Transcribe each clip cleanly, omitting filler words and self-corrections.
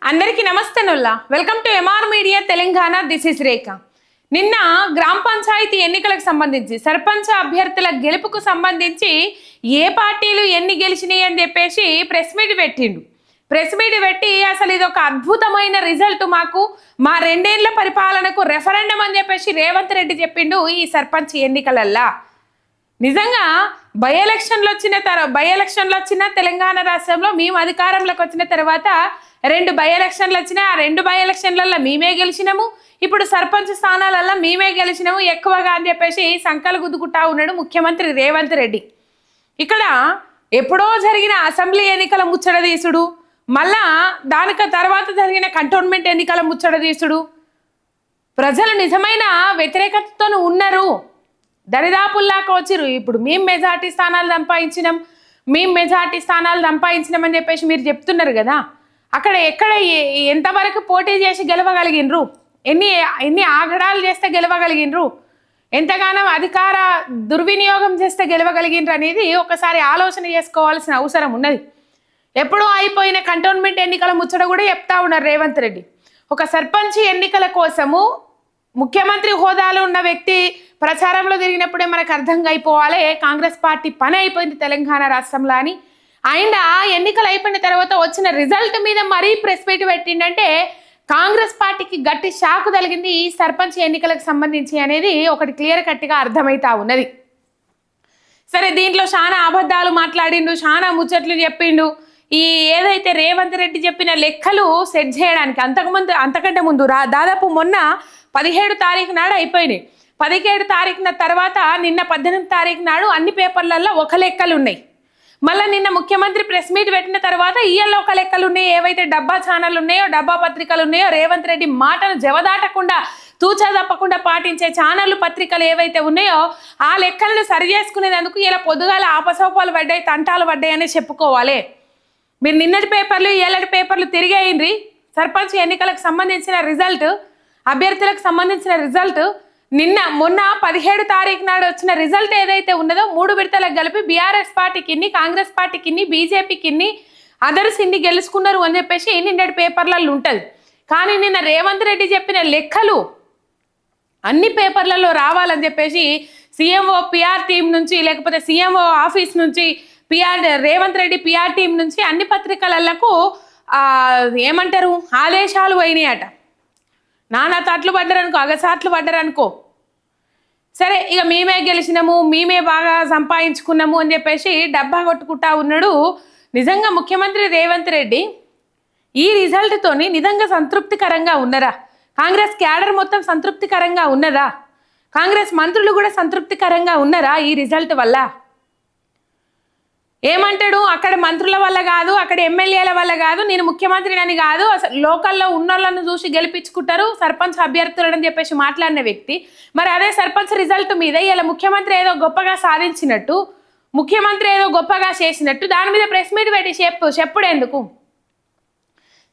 అందరికీ నమస్తే నుల్లా welcome to MR media Telangana. This is Rekha. నిన్న గ్రామ పంచాయతీ ఎన్నికలకు సంబంధించి సర్పంచ్ అభ్యర్థుల గెలుపుకు సంబంధించి ఏ పార్టీలు ఎన్ని గెలిచినాయి అని చెప్పేసి ప్రెస్ మీట్ పెట్టిండు. ప్రెస్ మీట్ పెట్టి అసలు ఇది ఒక అద్భుతమైన రిజల్ట్, మాకు మా 2 ఏళ్ల పరిపాలనకు రెఫరెండం అని చెప్పేసి రేవంత్ రెడ్డి చెప్పిండు ఈ సర్పంచ్ ఎన్నికలల్లా. నిజంగా బై ఎలక్షన్లు వచ్చిన తెలంగాణ రాష్ట్రంలో మేము అధికారంలోకి వచ్చిన తర్వాత 2 బై ఎలక్షన్లు వచ్చినాయి. ఆ 2 బై ఎలక్షన్లలో మేమే గెలిచినాము. ఇప్పుడు సర్పంచ్ స్థానాలల్లో మేమే గెలిచినాము ఎక్కువగా అని చెప్పేసి సంకలు గుద్దుకుంటా ఉన్నాడు ముఖ్యమంత్రి రేవంత్ రెడ్డి. ఇక్కడ ఎప్పుడో జరిగిన అసెంబ్లీ ఎన్నికల ముచ్చట తీసుడు, మళ్ళా దానికి తర్వాత జరిగిన కంటోన్మెంట్ ఎన్నికల ముచ్చట తీసుడు. ప్రజలు నిజమైన వ్యతిరేకతతో ఉన్నారు, దరిదాపుల్లాక వచ్చిరు. ఇప్పుడు మేము మెజార్టీ స్థానాలు సంపాదించినామని చెప్పేసి మీరు చెప్తున్నారు కదా. అక్కడ ఎక్కడ ఎంతవరకు పోటీ చేసి గెలవగలిగినరు, ఎన్ని ఆగడాలు చేస్తే గెలవగలిగినరు, ఎంతగానో అధికార దుర్వినియోగం చేస్తే గెలవగలిగినరు అనేది ఒకసారి ఆలోచన చేసుకోవాల్సిన అవసరం ఉన్నది. ఎప్పుడూ అయిపోయిన కంటోన్మెంట్ ఎన్నికల ముచ్చట కూడా చెప్తా ఉన్నారు రేవంత్ రెడ్డి. ఒక సర్పంచ్ ఎన్నికల కోసము ముఖ్యమంత్రి హోదాలో ఉన్న వ్యక్తి ప్రచారంలో తిరిగినప్పుడే మనకు అర్థం అయిపోవాలి కాంగ్రెస్ పార్టీ పని అయిపోయింది తెలంగాణ రాష్ట్రంలో అని. ఆయన ఎన్నికలు అయిపోయిన తర్వాత వచ్చిన రిజల్ట్ మీద మరీ ప్రెస్ మీట్ పెట్టిండంటే కాంగ్రెస్ పార్టీకి గట్టి షాకు తగిలింది ఈ సర్పంచ్ ఎన్నికలకు సంబంధించి అనేది ఒకటి క్లియర్ కట్గా అర్థమవుతా ఉన్నది. సరే, దీంట్లో చాలా అబద్ధాలు మాట్లాడిండు, చాలా ముచ్చట్లు చెప్పిండు. ఈ ఏదైతే రేవంత్ రెడ్డి చెప్పిన లెక్కలు సెట్ చేయడానికి అంతకంటే ముందు దాదాపు మొన్న 17 తారీఖు నాడు అయిపోయినాయి. 17 తారీఖున తర్వాత నిన్న 18 తారీఖు నాడు అన్ని పేపర్లలో ఒక లెక్కలు ఉన్నాయి. మళ్ళీ నిన్న ముఖ్యమంత్రి ప్రెస్ మీట్ పెట్టిన తర్వాత ఇయ్యల్లో ఒక లెక్కలు ఉన్నాయి. ఏవైతే డబ్బా ఛానళ్ళు ఉన్నాయో, డబ్బా పత్రికలు ఉన్నాయో, రేవంత్ రెడ్డి మాటను జవదాటకుండా తూచా తప్పకుండా పాటించే ఛానళ్ళు పత్రికలు ఏవైతే ఉన్నాయో ఆ లెక్కలను సరి చేసుకునేందుకు ఇలా పొద్దుగాల ఆపసోపాలు పడ్డాయి, తంటాలు పడ్డాయి అని చెప్పుకోవాలి. మీరు నిన్నటి పేపర్లు ఏళ్ళటి పేపర్లు తిరిగేయండి. సర్పంచ్ ఎన్నికలకు సంబంధించిన రిజల్ట్, అభ్యర్థులకు సంబంధించిన రిజల్ట్ మొన్న 17 తారీఖు నాడు వచ్చిన రిజల్ట్ ఏదైతే ఉన్నదో 3 విడతలకు కలిపి బీఆర్ఎస్ పార్టీకి ఇన్ని, కాంగ్రెస్ పార్టీకి ఇన్ని, బీజేపీకి ఇన్ని, అదర్స్ ఇన్ని గెలుచుకున్నారు అని చెప్పేసి నిన్నటి పేపర్లలో ఉంటుంది. కానీ నిన్న రేవంత్ రెడ్డి చెప్పిన లెక్కలు అన్ని పేపర్లలో రావాలని చెప్పేసి సీఎంఓ పిఆర్ టీం నుంచి, లేకపోతే సీఎంఓ ఆఫీస్ నుంచి, రేవంత్ రెడ్డి పిఆర్ టీం నుంచి అన్ని పత్రికలకు ఏమంటారు ఆదేశాలు పోయినాయట. నానా తాట్లు పడ్డారనుకో, అగసాట్లు పడ్డారనుకో. సరే, ఇక మేమే గెలిచినాము, మేమే బాగా సంపాదించుకున్నాము అని చెప్పేసి డబ్బా కొట్టుకుంటా ఉన్నాడు నిజంగా ముఖ్యమంత్రి రేవంత్ రెడ్డి. ఈ రిజల్ట్తోని నిజంగా సంతృప్తికరంగా ఉన్నరా? కాంగ్రెస్ క్యాడర్ మొత్తం సంతృప్తికరంగా ఉన్నదా? కాంగ్రెస్ మంత్రులు కూడా సంతృప్తికరంగా ఉన్నారా ఈ రిజల్ట్ వల్ల? ఏమంటాడు, అక్కడ మంత్రుల వల్ల కాదు, అక్కడ ఎమ్మెల్యేల వల్ల కాదు, నేను ముఖ్యమంత్రిని కాదు, అసలు లోకల్లో ఉన్నోళ్ళను చూసి గెలిపించుకుంటారు సర్పంచ్ అభ్యర్థులని చెప్పేసి మాట్లాడిన వ్యక్తి. మరి అదే సర్పంచ్ రిజల్ట్ మీద ఇలా ముఖ్యమంత్రి ఏదో గొప్పగా సాధించినట్టు, ముఖ్యమంత్రి ఏదో గొప్పగా చేసినట్టు దాని మీద ప్రెస్ మీట్ పెట్టి చెప్పుడేందుకు?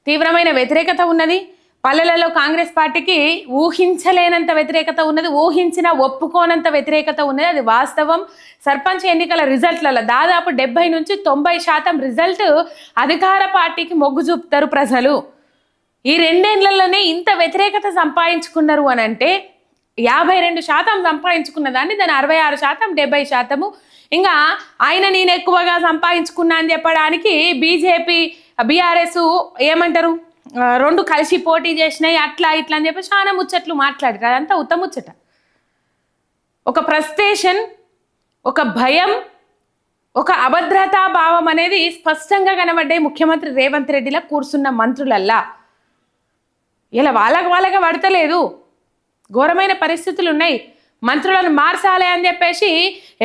తీవ్రమైన వ్యతిరేకత ఉన్నది పల్లెలలో. కాంగ్రెస్ పార్టీకి ఊహించలేనంత వ్యతిరేకత ఉన్నది, ఊహించిన ఒప్పుకోనంత వ్యతిరేకత ఉన్నది. అది వాస్తవం. సర్పంచ్ ఎన్నికల రిజల్ట్లలో దాదాపు 70 నుంచి 90% రిజల్ట్ అధికార పార్టీకి మొగ్గు చూపుతారు ప్రజలు. ఈ 2 ఏళ్లలోనే ఇంత వ్యతిరేకత సంపాదించుకున్నారు అని అంటే 52% సంపాదించుకున్న దాన్ని దాని 66%, 70%. ఇంకా నేను ఎక్కువగా సంపాదించుకున్నా అని చెప్పడానికి బీజేపీ, బీఆర్ఎస్ ఏమంటారు 2 కలిసి పోటీ చేసినాయి అట్లా ఇట్లా అని చెప్పి చాలా ముచ్చట్లు మాట్లాడారు. అదంతా ఉత్తముచ్చట. ఒక ఫ్రస్ట్రేషన్, ఒక భయం, ఒక అభద్రతా భావం అనేది స్పష్టంగా కనబడ్డాయి ముఖ్యమంత్రి రేవంత్ రెడ్డిలా కూర్చున్న మంత్రులల్లా. ఇలా వాళ్ళగా పడతలేదు, ఘోరమైన పరిస్థితులు ఉన్నాయి. మంత్రులను మార్చాలి అని చెప్పేసి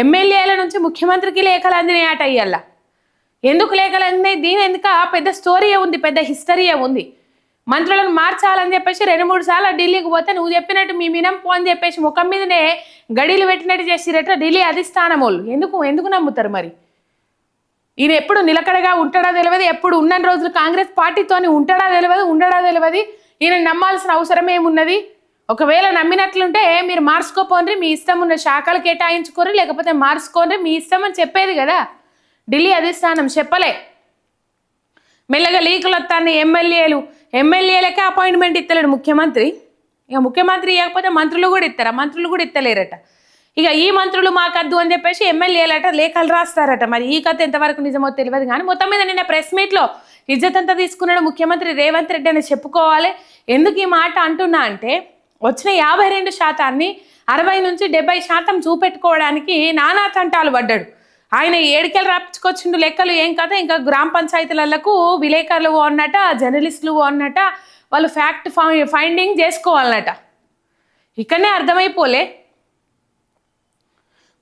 ఎమ్మెల్యేల నుంచి ముఖ్యమంత్రికి లేఖలు అందినాయట. ఇయ్యాల ఎందుకు లేఖలు అందినాయి? దీని ఎందుక పెద్ద స్టోరీయే ఉంది, పెద్ద హిస్టరీయే ఉంది. మంత్రులను మార్చాలని చెప్పేసి 2-3 సార్లు ఢిల్లీకి పోతే నువ్వు చెప్పినట్టు మీ మినంపు అని చెప్పేసి ముఖం మీదనే గడిలు పెట్టినట్టు చేసిరట ఢిల్లీ అధిష్టానం వాళ్ళు. ఎందుకు నమ్ముతారు మరి? ఈయన ఎప్పుడు నిలకడగా ఉంటాడా తెలియదు, ఎప్పుడు ఉన్న రోజులు కాంగ్రెస్ పార్టీతోని ఉండడా తెలియదు. ఈయన నమ్మాల్సిన అవసరం ఏమున్నది? ఒకవేళ నమ్మినట్లుంటే మీరు మార్చుకోపోండి, మీ ఇష్టం ఉన్న శాఖలు కేటాయించుకోరు, లేకపోతే మార్చుకోండి, మీ ఇష్టం అని చెప్పేది కదా ఢిల్లీ అధిష్టానం. చెప్పలే. మెల్లగా లీకులు వస్తాను ఎమ్మెల్యేలకే అపాయింట్మెంట్ ఇస్తలేడు ముఖ్యమంత్రి. ఇక ముఖ్యమంత్రి ఇవ్వకపోతే మంత్రులు కూడా ఇస్తారా? మంత్రులు కూడా ఇస్తలేరట. ఇక ఈ మంత్రులు మాకద్దు అని చెప్పేసి ఎమ్మెల్యేలట లేఖలు రాస్తారట. మరి ఈ కథ ఎంతవరకు నిజమో తెలియదు. కానీ మొత్తం మీద నిన్న ప్రెస్ మీట్లో ఇజ్జత్ అంతా తీసుకున్నాడు ముఖ్యమంత్రి రేవంత్ రెడ్డి అని చెప్పుకోవాలి. ఎందుకు ఈ మాట అంటున్నా అంటే వచ్చిన 52% 60 నుంచి 70% చూపెట్టుకోవడానికి నానా తంటాలు పడ్డాడు. ఆయన ఏడికెళ్ళి రాపించుకొచ్చిండు లెక్కలు ఏం కదా. ఇంకా గ్రామ పంచాయతీలకు విలేకరులు అన్నట, జర్నలిస్టులు అన్నట, వాళ్ళు ఫ్యాక్ట్ ఫైండింగ్ చేసుకోవాలన్నట. ఇక్కడనే అర్థమైపోలే.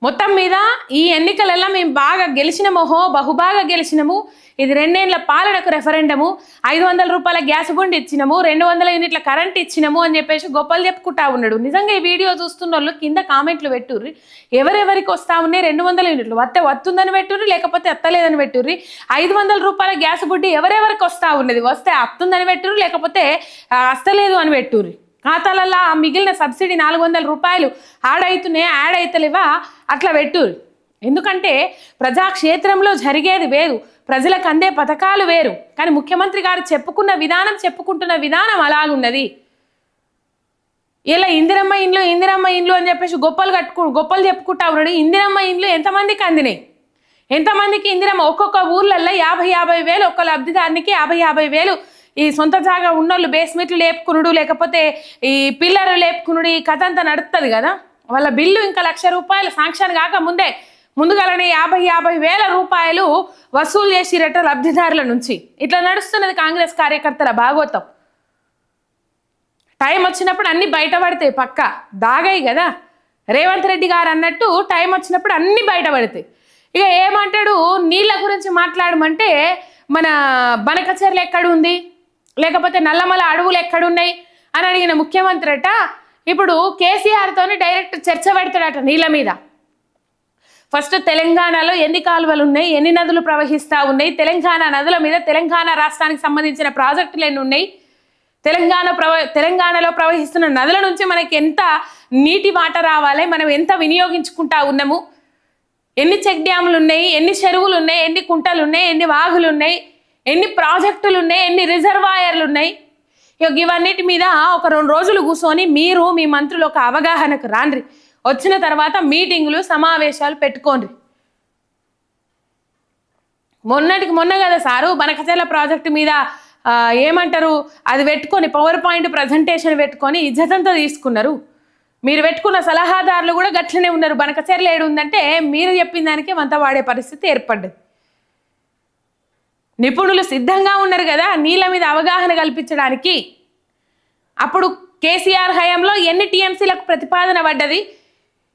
మొత్తం మీద ఈ ఎన్నికలలో మేము బాగా గెలిచినాము, బహుబాగా గెలిచినాము. ఇది 2 ఏళ్ల పాలనకు రెఫరెండము, 500 రూపాయల గ్యాస్ బండ్ ఇచ్చినాము, 200 యూనిట్ల కరెంట్ ఇచ్చినాము అని చెప్పేసి గొప్పలు చెప్పుకుంటా ఉన్నాడు. నిజంగా ఈ వీడియో చూస్తున్న వాళ్ళు కింద కామెంట్లు పెట్టుర్రి. ఎవరెవరికి వస్తా ఉన్నాయి 200 యూనిట్లు వస్తుందని పెట్టుర్రి, లేకపోతే వస్తలేదని పెట్టుర్రి. 500 రూపాయల గ్యాస్ బుడ్డి ఎవరెవరికి వస్తా ఉన్నది, వస్తే వస్తుందని పెట్టుర్రి, లేకపోతే వస్తలేదు అని పెట్టుర్రి. ఖాతాలలో మిగిలిన సబ్సిడీ 400 రూపాయలు యాడ్ అవుతలేవా అట్లా పెట్టు. ఎందుకంటే ప్రజాక్షేత్రంలో జరిగేది వేరు, ప్రజలకు అందే పథకాలు వేరు. కానీ ముఖ్యమంత్రి గారు చెప్పుకుంటున్న విధానం అలాగున్నది. ఇలా ఇందిరమ్మ ఇండ్లు అని చెప్పేసి గొప్పలు చెప్పుకుంటా ఉన్నాడు. ఇందిరమ్మ ఇండ్లు ఎంతమందికి అందినాయి? ఎంతమందికి ఇందిరమ్మ? ఒక్కొక్క ఊర్లలో 50 వేలు, ఒక్క లబ్ధిదారునికి 50 వేలు. ఈ సొంత జాగా ఉన్నోళ్ళు బేస్మెంట్లు లేపుకునుడు, లేకపోతే ఈ పిల్లర్లు లేపుకునుడు, ఈ కథ అంతా నడుస్తుంది కదా. వాళ్ళ బిల్లు ఇంకా 1,00,000 రూపాయలు శాంక్షన్ కాక ముందుగానే 50 వేల రూపాయలు వసూలు చేసిరట లబ్ధిదారుల నుంచి. ఇట్లా నడుస్తున్నది కాంగ్రెస్ కార్యకర్తల భాగోతం. టైం వచ్చినప్పుడు అన్ని బయటపడతాయి, పక్క దాగాయి కదా. రేవంత్ రెడ్డి గారు అన్నట్టు టైం వచ్చినప్పుడు అన్ని బయటపడతాయి. ఇక ఏమంటాడు, నీళ్ళ గురించి మాట్లాడమంటే మన బనకచెర్ల ఎక్కడుంది, లేకపోతే నల్లమల అడవులు ఎక్కడున్నాయి అని అడిగిన ముఖ్యమంత్రి అట ఇప్పుడు కేసీఆర్తోని డైరెక్ట్ చర్చ పెడతాడట నీళ్ళ మీద. ఫస్ట్ తెలంగాణలో ఎన్ని కాలువలు ఉన్నాయి, ఎన్ని నదులు ప్రవహిస్తూ ఉన్నాయి, తెలంగాణ నదుల మీద తెలంగాణ రాష్ట్రానికి సంబంధించిన ప్రాజెక్టులు ఎన్ని ఉన్నాయి, తెలంగాణలో ప్రవహిస్తున్న నదుల నుంచి మనకి ఎంత నీటి వాటర్ రావాలి, మనం ఎంత వినియోగించుకుంటా ఉన్నాము, ఎన్ని చెక్ డ్యాములు ఉన్నాయి, ఎన్ని చెరువులు ఉన్నాయి, ఎన్ని కుంటలు ఉన్నాయి, ఎన్ని వాగులు ఉన్నాయి, ఎన్ని ప్రాజెక్టులు ఉన్నాయి, ఎన్ని రిజర్వాయర్లు ఉన్నాయి. ఇవన్నిటి మీద ఒక 2 రోజులు కూర్చొని మీరు మీ మంత్రులు ఒక అవగాహనకు రాండ్రి. వచ్చిన తర్వాత మీటింగులు సమావేశాలు పెట్టుకోండి. మొన్న కదా సారు బనకచెర్ల ప్రాజెక్టు మీద ఏమంటారు అది పెట్టుకొని పవర్ పాయింట్ ప్రజెంటేషన్ పెట్టుకొని ఇజ్జతంతా తీసుకున్నారు. మీరు పెట్టుకున్న సలహాదారులు కూడా గట్లనే ఉన్నారు. బనకచెర్ల ఏడు ఉందంటే మీరు చెప్పిన దానికి వంత వాడే పరిస్థితి ఏర్పడ్డది. నిపుణులు సిద్ధంగా ఉన్నారు కదా నీళ్ళ మీద అవగాహన కల్పించడానికి. అప్పుడు కేసీఆర్ హయాంలో ఎన్ని టీఎంసీలకు ప్రతిపాదన పడ్డది,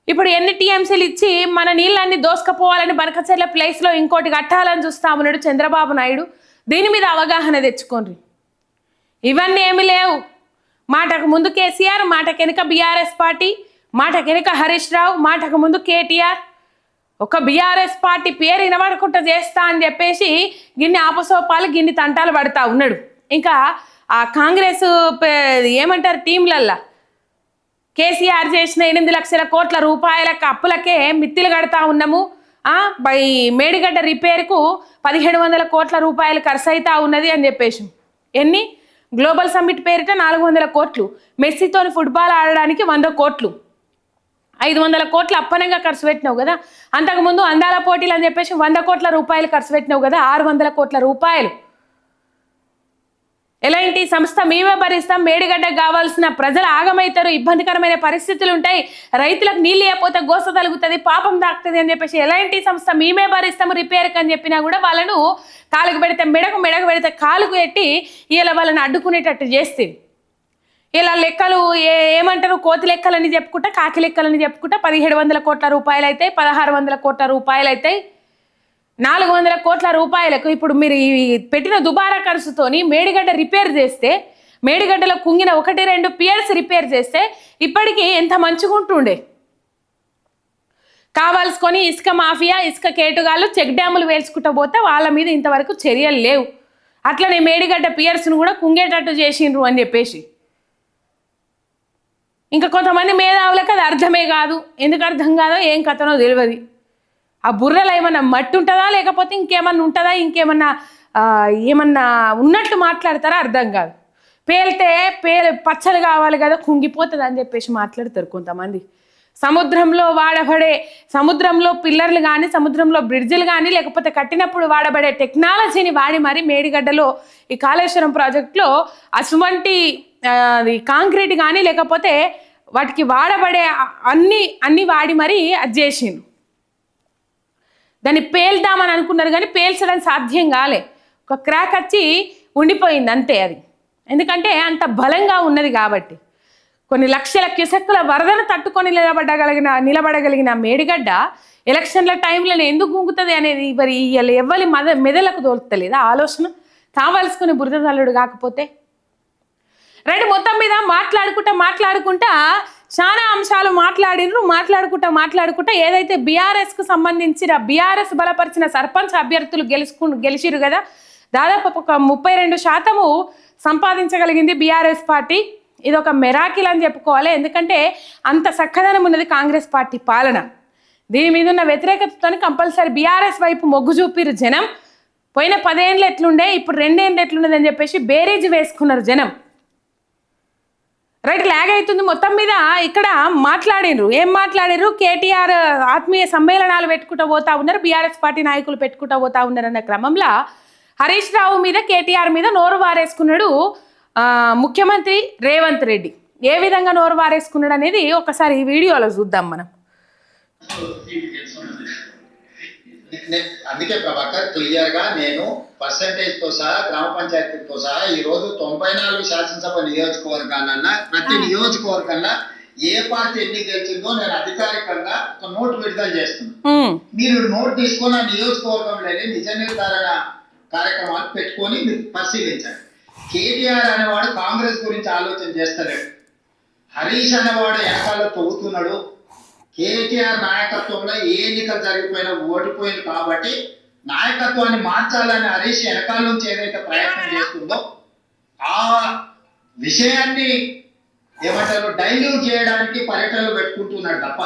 ఇప్పుడు ఎన్ని టీఎంసీలు ఇచ్చి మన నీళ్ళన్ని దోసుకపోవాలని బనకచెర్ల ప్లేస్లో ఇంకోటి కట్టాలని చూస్తా ఉన్నాడు చంద్రబాబు నాయుడు. దీని మీద అవగాహన తెచ్చుకోండి. ఇవన్నీ ఏమి లేవు. మాటకు ముందు కేసీఆర్, మాటకు వెనుక బీఆర్ఎస్ పార్టీ, మాటకు వెనుక హరీష్ రావు, మాటకు ముందు కేటీఆర్. ఒక బీఆర్ఎస్ పార్టీ పేరు వినబడకుండా చేస్తా అని చెప్పేసి గిన్ని ఆపసోపాలు గిన్ని తంటాలు పడతా ఉన్నాడు. ఇంకా ఆ కాంగ్రెస్ ఏమంటారు టీంలల్లా కేసీఆర్ చేసిన 8 లక్షల కోట్ల రూపాయలకు అప్పులకే మిత్తిలు కడతా ఉన్నాము. మేడిగడ్డ రిపేర్కు 1700 కోట్ల రూపాయలు ఖర్చు అవుతా ఉన్నది అని చెప్పేసి ఎన్ని గ్లోబల్ సమ్మిట్ పేరిట 400 కోట్లు, మెస్సీతోని ఫుట్బాల్ ఆడడానికి 100 కోట్లు, 500 కోట్లు అప్పనంగా ఖర్చు పెట్టినావు కదా. అంతకుముందు అందాల పోటీలు అని చెప్పేసి 100 కోట్ల రూపాయలు ఖర్చు పెట్టినావు కదా, 600 కోట్ల రూపాయలు. ఎలాంటి సంస్థ మేమే భరిస్తాం, మేడిగడ్డకు కావాల్సిన ప్రజలు ఆగమవుతారు, ఇబ్బందికరమైన పరిస్థితులు ఉంటాయి, రైతులకు నీళ్ళు లేకపోతే గోస తలుగుతుంది, పాపం దాకుతుంది అని చెప్పేసి ఎలాంటి సంస్థ మేమే భరిస్తాము రిపేర్కి అని చెప్పినా కూడా వాళ్ళను కాలుకు పెడితే మెడకు పెడితే కాలుకు పెట్టి ఇలా వాళ్ళని అడ్డుకునేటట్టు చేస్తే ఇలా లెక్కలు ఏమంటారు కోతి లెక్కలని చెప్పుకుంటా కాకి లెక్కలని చెప్పుకుంటా 1700 కోట్ల రూపాయలు అవుతాయి, 1600 కోట్ల రూపాయలు అవుతాయి, 400 కోట్ల రూపాయలకు ఇప్పుడు మీరు పెట్టిన దుబారా ఖర్చుతోని మేడిగడ్డ రిపేర్ చేస్తే, మేడిగడ్డలో కుంగిన 1-2 పియర్స్ రిపేర్ చేస్తే ఇప్పటికీ ఎంత మంచిగా ఉంటుండే. కావాల్సుకొని ఇసుక మాఫియా, ఇసుక కేటుగాళ్ళు చెక్ డ్యాములు వేల్చుకుంటూ పోతే వాళ్ళ మీద ఇంతవరకు చర్యలు లేవు. అట్లనే మేడిగడ్డ పియర్స్ను కూడా కుంగేటట్టు చేసిండ్రు అని చెప్పేసి. ఇంకా కొంతమంది మేధావులకు అది అర్థమే కాదు. ఎందుకు అర్థం కాదో ఏం కథనో తెలియదు. ఆ బుర్రలో ఏమన్నా మట్టి ఉంటుందా, లేకపోతే ఇంకేమన్నా ఉంటుందా, ఇంకేమన్నా ఏమన్నా ఉన్నట్లు మాట్లాడతారో అర్థం కాదు. పేలితే పచ్చలు కావాలి కదా, కుంగిపోతుంది అని చెప్పేసి మాట్లాడతారు కొంతమంది. సముద్రంలో వాడబడే, సముద్రంలో పిల్లర్లు కానీ, సముద్రంలో బ్రిడ్జిలు కానీ, లేకపోతే కట్టినప్పుడు వాడబడే టెక్నాలజీని వాడి మరి మేడిగడ్డలో ఈ కాళేశ్వరం ప్రాజెక్టులో అటువంటి కాంక్రీట్ కానీ, లేకపోతే వాటికి వాడబడే అన్ని వాడి మరి అది చేసిండు. దాన్ని పేల్దామని అనుకున్నారు కానీ పేల్చడం సాధ్యం కాలే. ఒక క్రాక్ వచ్చి ఉండిపోయింది అంతే అది. ఎందుకంటే అంత బలంగా ఉన్నది కాబట్టి. కొన్ని లక్షల క్యూసెక్కుల వరదను తట్టుకొని నిలబడగలిగిన మేడిగడ్డ ఎలక్షన్ల టైంలో ఎందుకు గుంగుతుంది అనేది మరి ఎవ్వరి మెదలకు తోలుతలేదు ఆలోచన. కావాల్సుకుని బురద తల్లుడు కాకపోతే రైట్. మొత్తం మీద మాట్లాడుకుంటా చాలా అంశాలు మాట్లాడుకుంటా ఏదైతే బీఆర్ఎస్కు సంబంధించిన బీఆర్ఎస్ బలపరిచిన సర్పంచ్ అభ్యర్థులు గెలిచిరు కదా, దాదాపు ఒక 32% సంపాదించగలిగింది బీఆర్ఎస్ పార్టీ. ఇది ఒక మెరాకిల్ అని చెప్పుకోవాలి. ఎందుకంటే అంత చక్కదనం ఉన్నది కాంగ్రెస్ పార్టీ పాలన. దీని మీద ఉన్న వ్యతిరేకతతో కంపల్సరీ బీఆర్ఎస్ వైపు మొగ్గు చూపిరు జనం. పోయిన 10 ఏళ్ళు ఎట్లుండే, ఇప్పుడు 2 ఏళ్ళు ఎట్లున్నది అని చెప్పేసి బేరీజ్ వేసుకున్నారు జనం. రైట్. లాగ్ అవుతుంది. మొత్తం మీద ఇక్కడ ఏం మాట్లాడినరు, కేటీఆర్ ఆత్మీయ సమ్మేళనాలు పెట్టుకుంటూ పోతా ఉన్నారు, బీఆర్ఎస్ పార్టీ నాయకులు పెట్టుకుంటూ పోతా ఉన్నారు అన్న క్రమంలో హరీష్ రావు మీద, కేటీఆర్ మీద నోరు వారేసుకున్నాడు ముఖ్యమంత్రి రేవంత్ రెడ్డి. ఏ విధంగా నోరు వారేసుకున్నాడు అనేది ఒకసారి ఈ వీడియోలో చూద్దాం మనం. అందుకే ప్రభాకర్ క్లియర్ గా నేను పర్సంటేజ్ తో సహా గ్రామ పంచాయతీతో సహా ఈ రోజు 94 శాసనసభ నియోజకవర్గాలన్నా ప్రతి నియోజకవర్గంలో ఏ పార్టీ ఎన్ని గెలిచిందో నేను అధికారికంగా ఒక నోట్ విడుదల చేస్తున్నాను. మీరు నోట్ తీసుకొని ఆ నియోజకవర్గంలోనే నిజ నిర్ధారణ కార్యక్రమాలు పెట్టుకొని మీరు పరిశీలించండి. కేటీఆర్ అనేవాడు కాంగ్రెస్ గురించి ఆలోచన చేస్తలేడు. హరీష్ అనేవాడు వెనకాల తవ్వుతున్నాడు. కేటీఆర్ నాయకత్వంలో ఏ ఎన్నికలు జరిగిపోయినా ఓడిపోయింది కాబట్టి నాయకత్వాన్ని మార్చాలని హరీష్ వెనకాల నుంచి ఏదైతే ప్రయత్నం చేస్తుందో ఆ విషయాన్ని ఏమంటారు డైల్యూట్ చేయడానికి పర్యటనలు పెట్టుకుంటున్నాడు తప్ప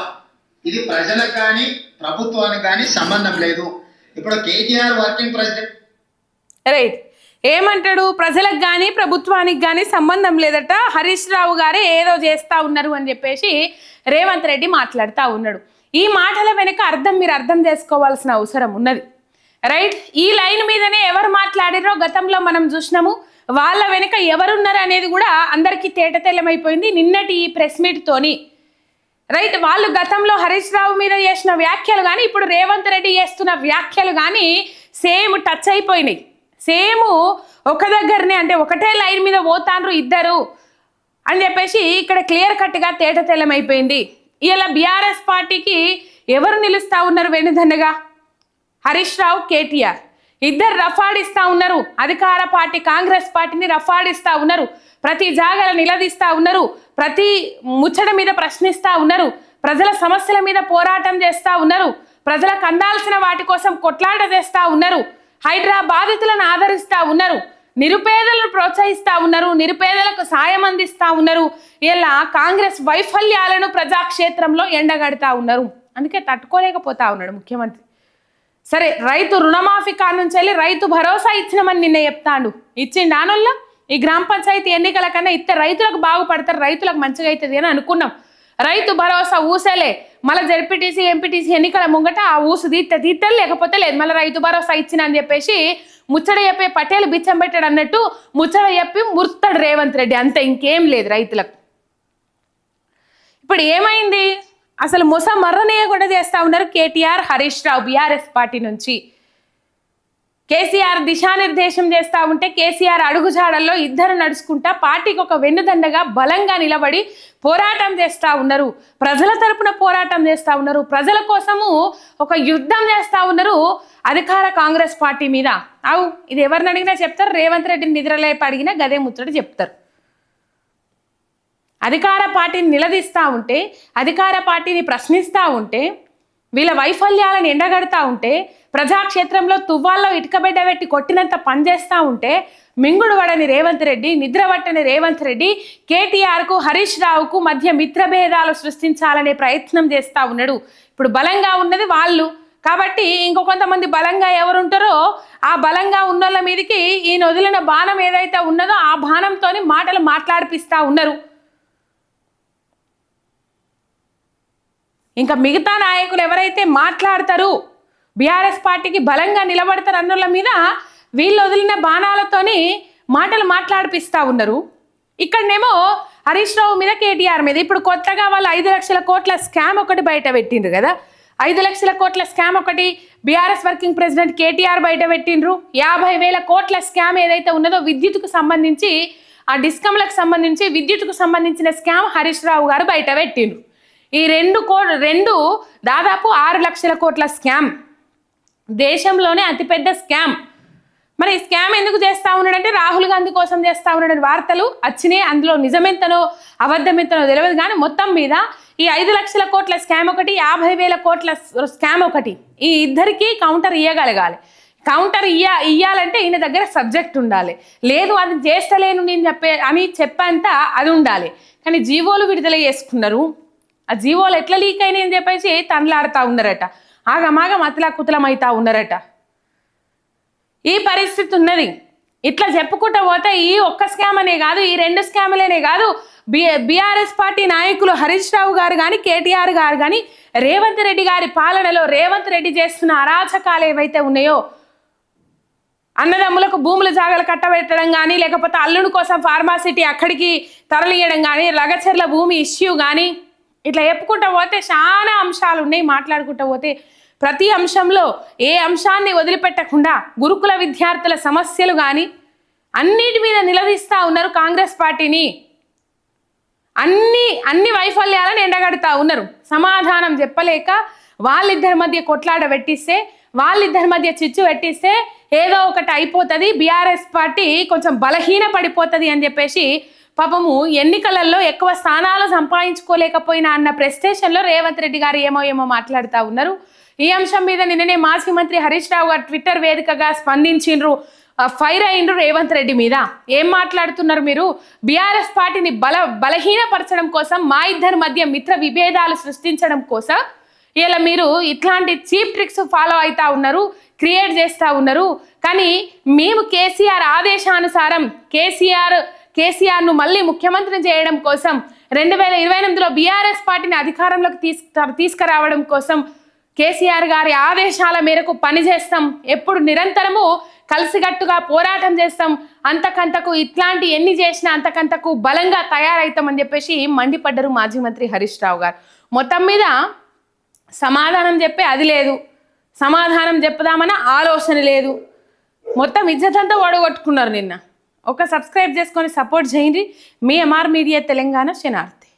ఇది ప్రజలకు కానీ ప్రభుత్వానికి కానీ సంబంధం లేదు. ఇప్పుడు కేటీఆర్ వర్కింగ్ ప్రెసిడెంట్ రైట్ ఏమంటాడు, ప్రజలకు కానీ ప్రభుత్వానికి కానీ సంబంధం లేదట, హరీష్ రావు గారే ఏదో చేస్తూ ఉన్నారు అని చెప్పేసి రేవంత్ రెడ్డి మాట్లాడుతూ ఉన్నాడు. ఈ మాటల వెనుక మీరు అర్థం చేసుకోవాల్సిన అవసరం ఉన్నది. రైట్. ఈ లైన్ మీదనే ఎవరు మాట్లాడిరో గతంలో మనం చూసినాము. వాళ్ళ వెనుక ఎవరున్నారు అనేది కూడా అందరికీ తేటతెల్లమైపోయింది నిన్నటి ఈ ప్రెస్ మీట్ తోని. రైట్. వాళ్ళు గతంలో హరీష్ రావు మీద చేసిన వ్యాఖ్యలు కానీ ఇప్పుడు రేవంత్ రెడ్డి చేస్తున్న వ్యాఖ్యలు కానీ సేమ్ టచ్ అయిపోయినాయి. సేమ్ ఒక దగ్గరనే, అంటే ఒకటే లైన్ మీద పోతాండ్రు ఇద్దరు అని చెప్పేసి ఇక్కడ క్లియర్ కట్గా తేటతెల్లమైపోయింది. ఇలా బీఆర్ఎస్ పార్టీకి ఎవరు నిలుస్తూ ఉన్నారు వెనుదన్నగా? హరీష్ రావు, కేటీఆర్ ఇద్దరు రఫాడిస్తూ ఉన్నారు. అధికార పార్టీ కాంగ్రెస్ పార్టీని రఫాడిస్తూ ఉన్నారు. ప్రతి జాగాల నిలదీస్తూ ఉన్నారు. ప్రతి ముచ్చట మీద ప్రశ్నిస్తూ ఉన్నారు. ప్రజల సమస్యల మీద పోరాటం చేస్తూ ఉన్నారు. ప్రజలకు అందాల్సిన వాటి కోసం కొట్లాట చేస్తూ ఉన్నారు. హైడ్రా బాధితులను ఆదరిస్తూ ఉన్నారు. నిరుపేదలను ప్రోత్సహిస్తూ ఉన్నారు. నిరుపేదలకు సాయం అందిస్తూ ఉన్నారు. ఇలా కాంగ్రెస్ వైఫల్యాలను ప్రజాక్షేత్రంలో ఎండగడతా ఉన్నారు. అందుకే తట్టుకోలేకపోతా ఉన్నాడు ముఖ్యమంత్రి. సరే, రైతు రుణమాఫీ కాడ నుంచి వెళ్ళి రైతు భరోసా ఇచ్చినామని నిన్న చెప్తాడు. ఇచ్చిండు ఆనోళ్ళ ఈ గ్రామ పంచాయతీ ఎన్నికల కన్నా ఇస్తే రైతులకు బాగుపడతారు, రైతులకు మంచిగా అవుతుంది అని అనుకున్నాం. రైతు భరోసా ఊసేలే. మళ్ళీ జెడ్పీటీసీ ఎంపీటీసీ ఎన్నికల ముంగట ఆ ఊసు తీస్తే లేకపోతే లేదు. మళ్ళీ రైతు భరోసా ఇచ్చిన అని చెప్పేసి ముచ్చట చెప్పే పటేలు బిచ్చం పెట్టాడు అన్నట్టు ముచ్చట చెప్పి మురుస్తాడు రేవంత్ రెడ్డి. అంతే, ఇంకేం లేదు రైతులకు. ఇప్పుడు ఏమైంది? అసలు మర్రనే కూడా చేస్తూ ఉన్నారు కేటీఆర్, హరీష్ రావు బీఆర్ఎస్ పార్టీ నుంచి. కేసీఆర్ దిశానిర్దేశం చేస్తూ ఉంటే కేసీఆర్ అడుగుజాడల్లో ఇద్దరు నడుచుకుంటా పార్టీకి ఒక వెన్నుదండగా బలంగా నిలబడి పోరాటం చేస్తూ ఉన్నారు. ప్రజల తరపున పోరాటం చేస్తూ ఉన్నారు. ప్రజల కోసము ఒక యుద్ధం చేస్తూ ఉన్నారు అధికార కాంగ్రెస్ పార్టీ మీద. ఇది ఎవరిని అడిగినా చెప్తారు. రేవంత్ రెడ్డిని నిద్రలేపి అడిగినా గదే ముచ్చట చెప్తారు. అధికార పార్టీని నిలదీస్తూ ఉంటే, అధికార పార్టీని ప్రశ్నిస్తూ ఉంటే, వీళ్ళ వైఫల్యాలను ఎండగడతా ఉంటే, ప్రజాక్షేత్రంలో తువ్వాల్లో ఇటుకబెడ్డ పెట్టి కొట్టినంత పనిచేస్తూ ఉంటే మింగుడు పడని రేవంత్ రెడ్డి, నిద్రపట్టని రేవంత్ రెడ్డి కేటీఆర్కు హరీష్ రావుకు మధ్య మిత్రభేదాలు సృష్టించాలనే ప్రయత్నం చేస్తూ ఉన్నాడు. ఇప్పుడు బలంగా ఉన్నది వాళ్ళు, కాబట్టి ఇంకో కొంతమంది బలంగా ఎవరుంటారో ఆ బలంగా ఉన్నోళ్ళ మీదకి ఈయన వదిలిన బాణం ఏదైతే ఉన్నదో ఆ బాణంతో మాటలు మాట్లాడిపిస్తా ఉన్నారు. ఇంకా మిగతా నాయకులు ఎవరైతే మాట్లాడతారు బీఆర్ఎస్ పార్టీకి బలంగా నిలబడతారు అన్నోళ్ళ మీద వీళ్ళు వదిలిన బాణాలతోని మాటలు మాట్లాడిపిస్తా ఉన్నారు. ఇక్కడనేమో హరీష్ రావు మీద కేటీఆర్ మీద ఇప్పుడు కొత్తగా వాళ్ళు 5 లక్షల కోట్ల స్కామ్ ఒకటి బయట పెట్టిండ్రు కదా. 5 లక్షల కోట్ల స్కామ్ ఒకటి బీఆర్ఎస్ వర్కింగ్ ప్రెసిడెంట్ కేటీఆర్ బయట పెట్టిండ్రు. 50,000 కోట్ల స్కామ్ ఏదైతే ఉన్నదో విద్యుత్కు సంబంధించి ఆ డిస్కమ్లకు సంబంధించి విద్యుత్కు సంబంధించిన స్కామ్ హరీష్ రావు గారు బయట పెట్టిండ్రు. ఈ రెండు దాదాపు 6 లక్షల కోట్ల స్కామ్, దేశంలోనే అతిపెద్ద స్కామ్. మరి ఈ స్కామ్ ఎందుకు చేస్తా ఉన్నాడంటే రాహుల్ గాంధీ కోసం చేస్తా ఉన్నాడని వార్తలు వచ్చినాయి. అందులో నిజమెంతనో అబద్ధమెంతనో తెలియదు కానీ మొత్తం మీద ఈ 5 లక్షల కోట్ల స్కామ్ ఒకటి, 50,000 కోట్ల స్కామ్ ఒకటి, ఈ ఇద్దరికి కౌంటర్ ఇయ్యగలగాలి. కౌంటర్ ఇయ్యాలంటే ఈయన దగ్గర సబ్జెక్ట్ ఉండాలి. లేదు అది చేస్తలేను నేను చెప్పేంత అది ఉండాలి. కానీ జీవోలు విడుదల చేసుకున్నారు. ఆ జీవోలు ఎట్లా లీక్ అయినాయి అని చెప్పేసి తనలాడుతూ ఉన్నారట. ఆగమాగం అతలాకుతలం అవుతా ఉన్నారట. ఈ పరిస్థితి ఉన్నది. ఇట్లా చెప్పుకుంటూ పోతే ఈ ఒక్క స్కామ్ అనే కాదు, ఈ 2 స్కాములనే కాదు, బీఆర్ఎస్ పార్టీ నాయకులు హరీష్ రావు గారు కానీ కేటీఆర్ గారు కానీ రేవంత్ రెడ్డి గారి పాలనలో రేవంత్ రెడ్డి చేస్తున్న అరాచకాలు ఏవైతే ఉన్నాయో, అన్నదమ్ములకు భూముల జాగాలు కట్టబెట్టడం కానీ, లేకపోతే అల్లుడి కోసం ఫార్మాసిటీ అక్కడికి తరలియడం కానీ, లగచర్ల భూమి ఇష్యూ కానీ, ఇట్లా చెప్పుకుంటూ పోతే చాలా అంశాలు ఉన్నాయి. మాట్లాడుకుంటూ పోతే ప్రతి అంశంలో ఏ అంశాన్ని వదిలిపెట్టకుండా గురుకుల విద్యార్థుల సమస్యలు కానీ అన్నిటి మీద నిలదీస్తూ ఉన్నారు కాంగ్రెస్ పార్టీని. అన్ని వైఫల్యాలను ఎండగడుతూ ఉన్నారు. సమాధానం చెప్పలేక వాళ్ళిద్దరి మధ్య కొట్లాట పెట్టిస్తే, వాళ్ళిద్దరి మధ్య చిచ్చు పెట్టిస్తే ఏదో ఒకటి అయిపోతుంది, బీఆర్ఎస్ పార్టీ కొంచెం బలహీన పడిపోతుంది అని చెప్పేసి పాపము ఎన్నికలలో ఎక్కువ స్థానాలు సంపాదించుకోలేకపోయినా అన్న ప్రెస్టేషన్లో రేవంత్ రెడ్డి గారు ఏమో మాట్లాడుతూ ఉన్నారు. ఈ అంశం మీద నిన్ననే మాజీ మంత్రి హరీష్ రావు గారు ట్విట్టర్ వేదికగా స్పందించిండ్రు, ఫైర్ అయిండ్రు రేవంత్ రెడ్డి మీద. ఏం మాట్లాడుతున్నారు మీరు? బీఆర్ఎస్ పార్టీని బలహీనపరచడం కోసం, మా ఇద్దరి మధ్య మిత్ర విభేదాలు సృష్టించడం కోసం ఇలా మీరు ఇట్లాంటి చీప్ ట్రిక్స్ ఫాలో అవుతా ఉన్నారు, క్రియేట్ చేస్తూ ఉన్నారు. కానీ మేము కేసీఆర్ ఆదేశానుసారం కేసీఆర్ను మళ్ళీ ముఖ్యమంత్రిని చేయడం కోసం 2028లో బీఆర్ఎస్ పార్టీని అధికారంలోకి తీసుకురావడం కోసం కేసీఆర్ గారి ఆదేశాల మేరకు పనిచేస్తాం, ఎప్పుడు నిరంతరము కలిసికట్టుగా పోరాటం చేస్తాం, అంతకంతకు ఇట్లాంటి ఎన్ని చేసినా అంతకంతకు బలంగా తయారవుతామని చెప్పేసి మండిపడ్డరు మాజీ మంత్రి హరీష్ రావు గారు. మొత్తం మీద సమాధానం చెప్పే అది లేదు, సమాధానం చెప్పుదామన్న ఆలోచన లేదు, మొత్తం ఇజ్జతంతా ఓడగొట్టుకున్నారు. నిన్న ఒక సబ్స్క్రైబ్ చేసుకొని సపోర్ట్ చేయండి. మీ ఎంఆర్ మీడియా తెలంగాణ శనార్థి.